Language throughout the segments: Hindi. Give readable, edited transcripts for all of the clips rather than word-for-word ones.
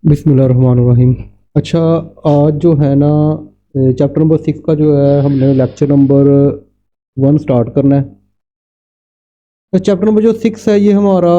बिस्मिल्लाहिर्रहमानिर्रहीम। अच्छा, आज जो है ना चैप्टर नंबर 6 का जो है हमने लेक्चर नंबर 1 स्टार्ट करना है। तो चैप्टर नंबर जो 6 है ये हमारा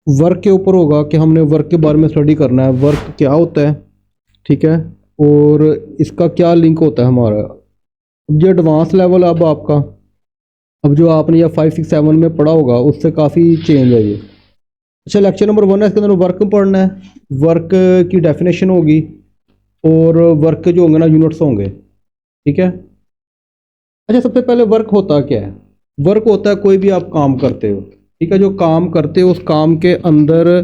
वर्क के ऊपर होगा कि हमने वर्क के बारे में स्टडी करना है, वर्क क्या होता है, ठीक है, और इसका क्या लिंक होता है हमारा। अब ये एडवांस लेवल अब आपका, अब जो आपने ये 5 6 7 में पढ़ा होगा उससे काफ़ी चेंज है ये। अच्छा, लेक्चर नंबर 1 है, इसके अंदर वर्क पढ़ना है, वर्क की डेफिनेशन होगी और वर्क के जो होंगे ना यूनिट्स होंगे, ठीक है। अच्छा, सबसे पहले वर्क होता क्या है? वर्क होता है कोई भी आप काम करते हो, ठीक है। जो काम करते हो उस काम के अंदर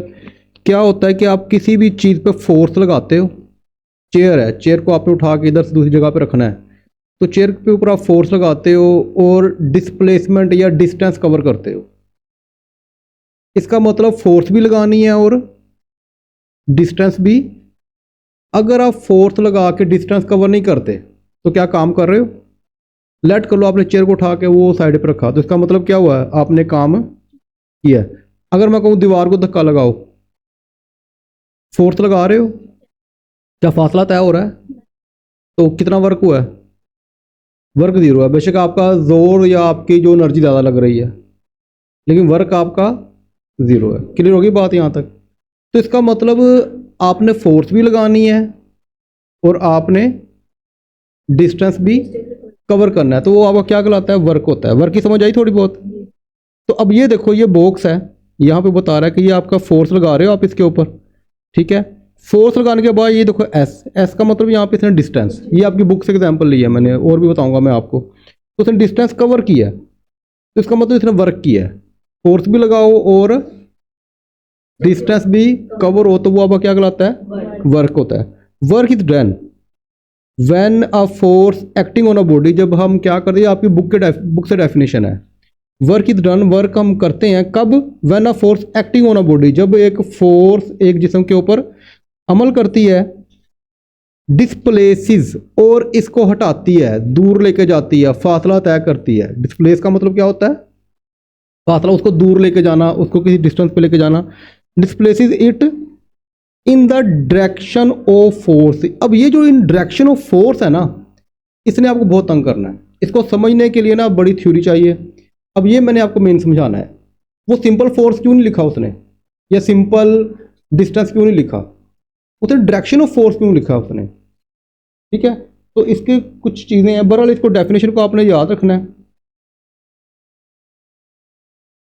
क्या होता है कि आप किसी भी चीज़ पे फोर्स लगाते हो। चेयर है, चेयर को आपने उठा के इधर से दूसरी जगह पे रखना है, तो चेयर के ऊपर आप फोर्स लगाते हो और डिस्प्लेसमेंट या डिस्टेंस कवर करते हो। इसका मतलब फोर्स भी लगानी है और डिस्टेंस भी। अगर आप फोर्स लगा के डिस्टेंस कवर नहीं करते तो क्या काम कर रहे हो? लेट कर लो आपने चेयर को उठा के वो साइड पे रखा, तो इसका मतलब क्या हुआ है? आपने काम किया। अगर मैं कहूँ दीवार को धक्का लगाओ, फोर्स लगा रहे हो, क्या फासला तय हो रहा है? तो कितना वर्क हुआ है? वर्क जीरो है। बेशक आपका जोर या आपकी जो एनर्जी ज़्यादा लग रही है, लेकिन वर्क आपका ज़ीरो है। क्लियर होगी बात यहाँ तक? तो इसका मतलब आपने फोर्स भी लगानी है और आपने डिस्टेंस भी कवर करना है, तो वो आपका क्या कहलाता है? वर्क होता है। वर्क की समझ आई थोड़ी बहुत? तो अब ये देखो, ये बॉक्स है, यहाँ पे बता रहा है कि ये आपका फोर्स लगा रहे हो आप इसके ऊपर, ठीक है। फोर्स लगाने के बाद ये देखो एस, एस का मतलब यहाँ पे इसने डिस्टेंस, ये आपकी बुक से एग्जांपल ली है मैंने, और भी बताऊंगा मैं आपको। तो इसने डिस्टेंस कवर किया है, तो इसका मतलब इसने वर्क किया है। फोर्स भी लगाओ और डिस्टेंस भी कवर हो तो वो आपका क्या कहलाता है? वर्क होता है। Work is done when a force acting on a body. जब हम क्या करते हैं, आपकी बुक से डेफिनेशन है, वर्क इज डन, वर्क हम करते हैं कब? When a force acting on a body, जब एक फोर्स एक जिस्म के ऊपर अमल करती है, डिस्प्लेसिस, और इसको हटाती है, दूर लेके जाती है, फासला तय करती है। डिस्प्लेस का मतलब क्या होता है? फासला, उसको दूर लेके जाना, उसको किसी डिस्टेंस पे लेके जाना। Displaces it in the direction of force. अब ये जो इन डायरेक्शन ऑफ फोर्स है ना, इसने आपको बहुत तंग करना है। इसको समझने के लिए ना बड़ी थ्योरी चाहिए। अब ये मैंने आपको मेन समझाना है। वो सिंपल फोर्स क्यों नहीं लिखा उसने, या सिंपल डिस्टेंस क्यों नहीं लिखा, उसने डायरेक्शन ऑफ फोर्स क्यों लिखा उसने, ठीक है। तो इसके कुछ चीज़ें हैं, बहरहाल इसको डेफिनेशन को आपने याद रखना है।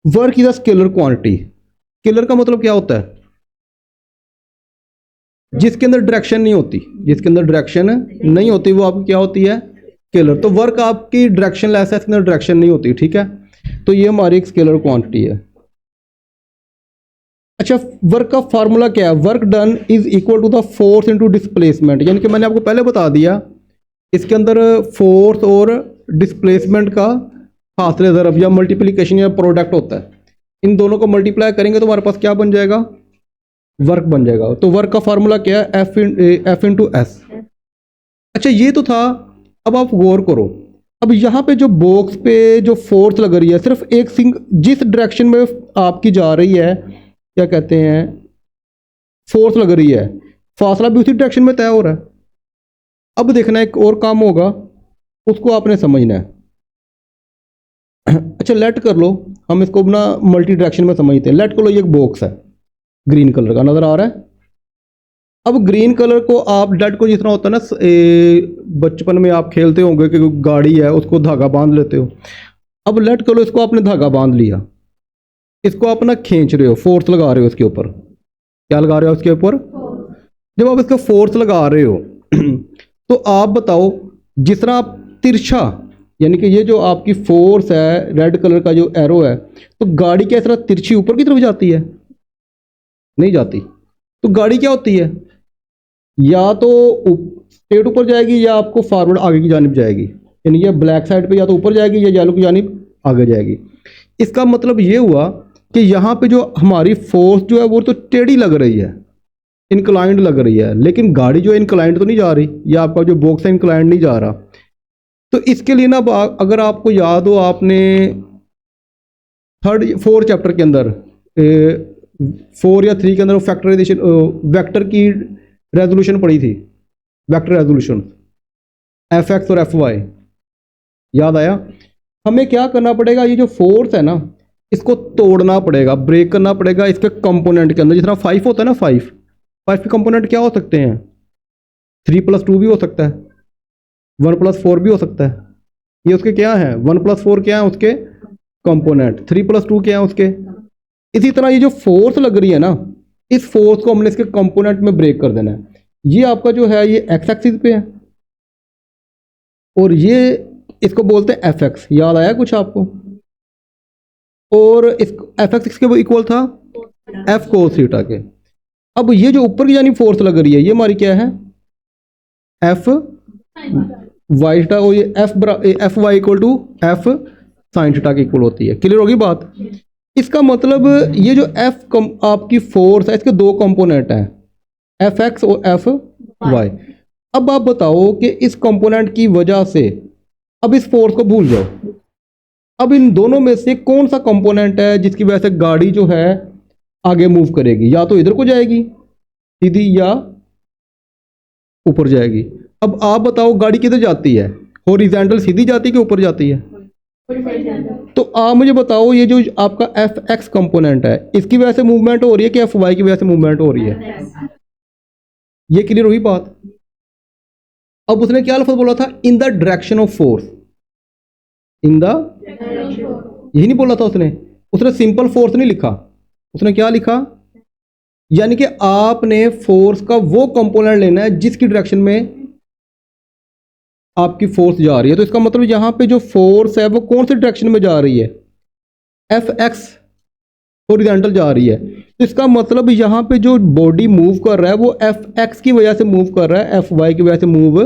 Work is a scalar quantity. Scalar का मतलब क्या होता है? जिसके अंदर डायरेक्शन नहीं होती, जिसके अंदर डायरेक्शन नहीं होती वो आपकी क्या होती है? स्केलर। तो वर्क आपकी डायरेक्शन लेस है, इसके अंदर डायरेक्शन नहीं होती, ठीक है। तो ये हमारी एक स्केलर क्वांटिटी है। अच्छा, वर्क का फार्मूला क्या है? Work done is equal to the force into displacement. यानी कि मैंने आपको पहले बता दिया, इसके अंदर फोर्स और डिस्प्लेसमेंट का फासले ज़रब या मल्टीप्लिकेशन या प्रोडक्ट होता है। इन दोनों को मल्टीप्लाई करेंगे तो हमारे पास क्या बन जाएगा? वर्क बन जाएगा। तो वर्क का फार्मूला क्या है? F into S. अच्छा, ये तो था। अब आप गौर करो, अब यहाँ पे जो बॉक्स पे जो फोर्स लग रही है, सिर्फ एक जिस डायरेक्शन में आपकी जा रही है, क्या कहते हैं, फोर्स लग रही है, फासला भी उसी डायरेक्शन में तय हो रहा है। अब देखना एक और काम होगा, उसको आपने समझना है। अच्छा, लेट कर लो, हम इसको अपना मल्टी डायरेक्शन में समझते हैं। लेट कर लो ये एक बॉक्स है, ग्रीन कलर का नजर आ रहा है। अब ग्रीन कलर को आप डट को, जिस तरह होता है ना, बचपन में आप खेलते होंगे कि गाड़ी है उसको धागा बांध लेते हो। अब लेट कर लो इसको आपने धागा बांध लिया, इसको आप ना खींच रहे हो, फोर्स लगा रहे हो इसके ऊपर। क्या लगा रहे हो इसके ऊपर? जब आप इसका फोर्स लगा रहे हो तो आप बताओ, जिस तरह आप तिरछा, यानी कि ये जो आपकी फोर्स है, रेड कलर का जो एरो है, तो गाड़ी क्या इस तरह तिरछी ऊपर की तरफ जाती है? नहीं जाती। तो गाड़ी क्या होती है? या तो स्ट्रेट ऊपर जाएगी या आपको फॉरवर्ड आगे की जानिब जाएगी। यानी ये ब्लैक साइड पे या तो ऊपर जाएगी या येलो की जानिब आगे जाएगी। इसका मतलब ये हुआ कि यहाँ पे जो हमारी फोर्स जो है वो तो टेढ़ी लग रही है, इंक्लाइंड लग रही है, लेकिन गाड़ी जो है इंक्लाइंड तो नहीं जा रही, या आपका जो बॉक्स है इंक्लाइंड नहीं जा रहा। तो इसके लिए ना, अगर आपको याद हो, आपने 3rd 4 चैप्टर के अंदर 4 या 3 के अंदर फैक्टराइजेशन वेक्टर की रेजोल्यूशन पड़ी थी, वेक्टर रेजोल्यूशन एफ एक्स और एफ वाई, याद आया। हमें क्या करना पड़ेगा, ये जो फोर्स है ना इसको तोड़ना पड़ेगा, ब्रेक करना पड़ेगा इसके कंपोनेंट के अंदर। जिस तरह 5 होता है ना, 5 के कंपोनेंट क्या हो सकते हैं, 3+2 भी हो सकता है, 1+4 भी हो सकता है। ये उसके क्या है, 1+4 क्या है उसके कंपोनेंट, 3+2 क्या है उसके। इसी तरह ये जो फोर्स लग रही है ना, इस फोर्स को हमने इसके कंपोनेंट में ब्रेक कर देना है। ये आपका जो है ये एक्स एक्सिस पे है और ये इसको बोलते हैं एफ एक्स, याद आया कुछ आपको। और इस एफ एक्स किसके इक्वल था, एफ कोस थीटा के। अब ये जो ऊपर की यानी फोर्स लग रही है ये हमारी क्या है, एफ वाई थीटा, और ये f y equal to f sine theta के इक्वल होती है। क्लियर होगी बात। इसका मतलब ये जो आपकी फोर्स है इसके दो कंपोनेंट हैं, एफ एक्स और एफ वाई। अब आप बताओ कि इस कंपोनेंट की वजह से, अब इस फोर्स को भूल जाओ, अब इन दोनों में से कौन सा कंपोनेंट है जिसकी वजह से गाड़ी जो है आगे मूव करेगी, या तो इधर को जाएगी सीधी या ऊपर जाएगी। अब आप बताओ गाड़ी किधर जाती है, हॉरिजॉन्टल सीधी जाती है कि ऊपर जाती है। तो आप मुझे बताओ ये जो आपका एफ एक्स कंपोनेंट है इसकी वजह से मूवमेंट हो रही है कि एफ वाई की वजह से मूवमेंट हो रही है। ये क्लियर हुई बात। अब उसने क्या लफ्ज़ बोला था, इन the direction of force, in the, यही नहीं बोला था उसने सिंपल फोर्स नहीं लिखा, उसने क्या लिखा, यानी कि आपने फोर्स का वो कंपोनेंट लेना है जिसकी डायरेक्शन में आपकी फोर्स जा रही है। तो इसका मतलब यहां पे जो फोर्स है वो कौन सी डायरेक्शन में जा रही है, एफ एक्स हॉरिजॉन्टल जा रही है। तो इसका मतलब यहां पे जो बॉडी मूव कर रहा है वो एफ एक्स की वजह से मूव कर रहा है, एफ वाई की वजह से मूव।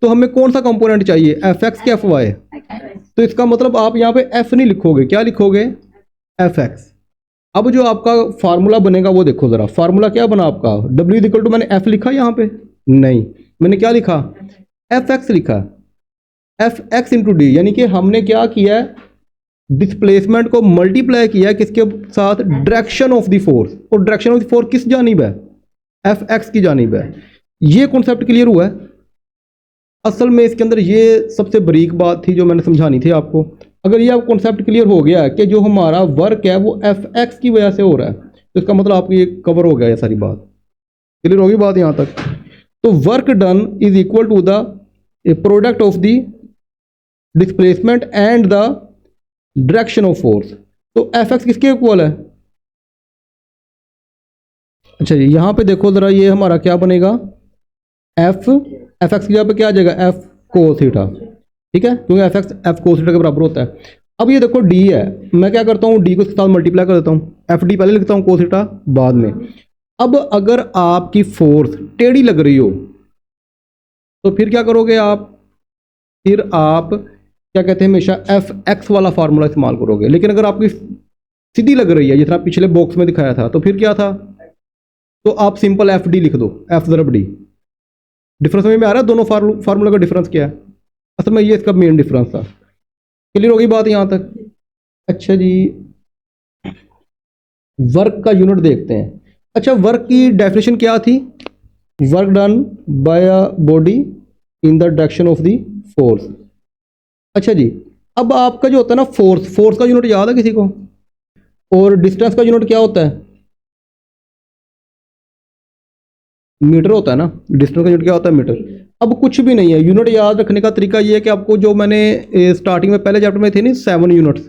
तो हमें कौन सा कंपोनेंट चाहिए, एफ एक्स के एफ वाई। तो इसका मतलब आप यहाँ पे एफ नहीं लिखोगे, क्या लिखोगे, एफ एक्स। अब जो आपका फार्मूला बनेगा वो देखो जरा, फार्मूला क्या बना आपका, W इक्वल टू, मैंने एफ लिखा यहाँ पे, नहीं, मैंने क्या लिखा, एफ एक्स लिखा, एफ एक्स इंटू डी। यानी कि हमने क्या किया है, डिस्प्लेसमेंट को मल्टीप्लाई किया है किसके साथ, डायरेक्शन ऑफ द फोर्स। और डायरेक्शन ऑफ द फोर्स किस जानिब है, एफ एक्स की जानिब है। ये कॉन्सेप्ट क्लियर हुआ है। असल में इसके अंदर ये सबसे बारीक बात थी जो मैंने समझानी थी आपको। अगर ये आप कॉन्सेप्ट क्लियर हो गया है कि जो हमारा वर्क है वो एफ एक्स की वजह से हो रहा है, तो इसका मतलब आपको ये कवर हो गया, ये सारी बात क्लियर होगी बात यहाँ तक। तो work done is equal to the product of the displacement and the direction of force. तो एफ एक्स किसके इक्वल है, अच्छा जी यहाँ पे देखो जरा, ये हमारा क्या बनेगा, एफ एक्स की जगह पे क्या आ जाएगा, एफ कोस थीटा, ठीक है, क्योंकि F x F cos theta के बराबर होता है। अब ये देखो डी है, मैं क्या करता हूँ, डी को इसके साथ मल्टीप्लाई कर देता हूँ, एफ डी पहले लिखता हूँ, कोस थीटा बाद में। अब अगर आपकी फोर्स टेढ़ी लग रही हो तो फिर क्या करोगे आप, फिर आप क्या कहते हैं, हमेशा एफ एक्स वाला फार्मूला इस्तेमाल करोगे। लेकिन अगर आपकी सीधी लग रही है, जिस तरह पिछले बॉक्स में दिखाया था, तो फिर क्या था, तो आप सिंपल एफ डी लिख दो, एफ ज़रब डी। डिफरेंस में आ रहा है, दोनों फार्मूला का डिफरेंस क्या है, असल में ये इसका मेन डिफरेंस था। क्लियर होगी बात यहाँ तक। अच्छा जी, वर्क का यूनिट देखते हैं। अच्छा, वर्क की डेफिनेशन क्या थी, work done by a body in the direction of the force. अच्छा जी, अब आपका जो होता है ना फोर्स का यूनिट याद है किसी को, और डिस्टेंस का यूनिट क्या होता है, मीटर होता है ना, डिस्टेंस का यूनिट क्या होता है, मीटर। अब कुछ भी नहीं है, यूनिट याद रखने का तरीका ये है कि आपको जो मैंने स्टार्टिंग में पहले चैप्टर में थे नहीं 7 यूनिट्स,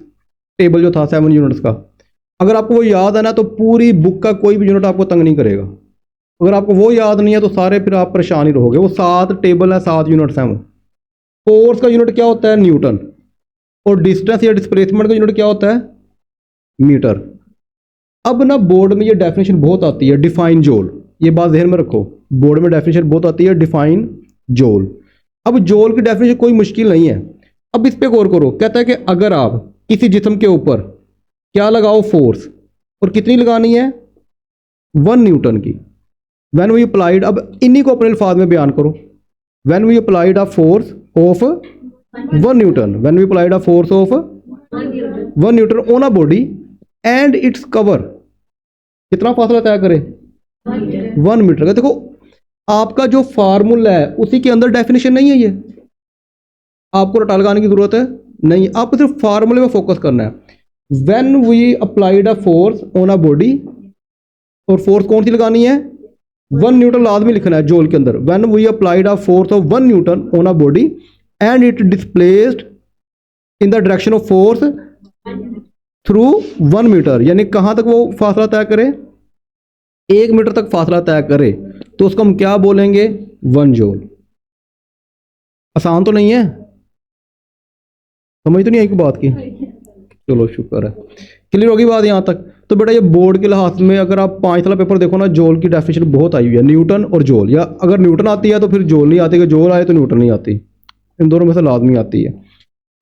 टेबल जो था 7 यूनिट्स का, अगर आपको वो याद है ना तो पूरी बुक का कोई भी यूनिट आपको तंग नहीं करेगा। अगर आपको वो याद नहीं है तो सारे फिर आप परेशान ही रहोगे। वो 7 टेबल है, 7 यूनिट्स हैं वो। फोर्स का यूनिट क्या होता है, न्यूटन, और डिस्टेंस या डिस्प्लेसमेंट का यूनिट क्या होता है, मीटर। अब ना बोर्ड में ये डेफिनेशन बहुत आती है, डिफाइन जोल, ये बात ध्यान में रखो, बोर्ड में डेफिनेशन बहुत आती है, डिफाइन जोल। अब जोल की डेफिनेशन कोई मुश्किल नहीं है। अब इस पे गौर करो, कहता है कि अगर आप किसी जिस्म के ऊपर क्या लगाओ, फोर्स, और कितनी लगानी है, 1 न्यूटन की। व्हेन वी अप्लाइड, अब इन्हीं को अपने अल्फाज में बयान करो, when we applied a force of 1 newton, when we applied a force of 1 newton on a body and it's cover, कितना फासला तय करे, 1 मीटर का। देखो आपका जो फार्मूला है उसी के अंदर डेफिनेशन नहीं है, ये आपको रटा लगाने की जरूरत है नहीं, आपको सिर्फ फार्मूले में फोकस करना है। When we applied a force on a body, और फोर्स कौन सी लगानी है, 1 न्यूटन लाजमी लिखना है जूल के अंदर। When we applied a force of 1 newton on a body and it displaced in the direction of force through 1 metre, यानी कहां तक वो फासला तय करे, 1 मीटर तक फासला तय करे, तो उसको हम क्या बोलेंगे, 1 जूल। आसान तो नहीं है, समझ तो नहीं आई कोई बात की, चलो शुक्र है, क्लियर होगी बात यहाँ तक। तो बेटा ये बोर्ड के लिहाज में अगर आप 5 साल पेपर देखो ना, जूल की डेफिनेशन बहुत आई हुई है, न्यूटन और जूल, या अगर न्यूटन आती है तो फिर जूल नहीं आती, अगर जूल आए तो न्यूटन नहीं आती, इन दोनों में से लाजमी आती है।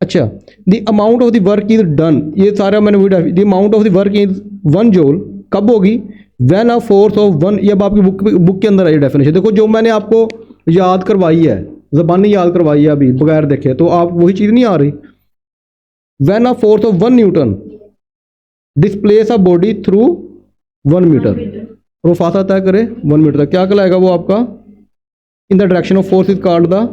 अच्छा, the amount of the work is done, ये सारा मैंने वही, the amount of the work is 1 joule कब होगी, व्हेन अ फोर्स ऑफ 1, ये अब आपकी बुक के अंदर आई डेफिनेशन। देखो जो मैंने आपको याद करवाई है, ज़बानी याद करवाई है अभी बगैर देखे, तो आप वही चीज़ नहीं आ रही। When a force of 1 newton displace a body through 1 metre, और वो फासला तय करे 1 मीटर तक, क्या कहलाएगा वो आपका, इन the direction of force is called the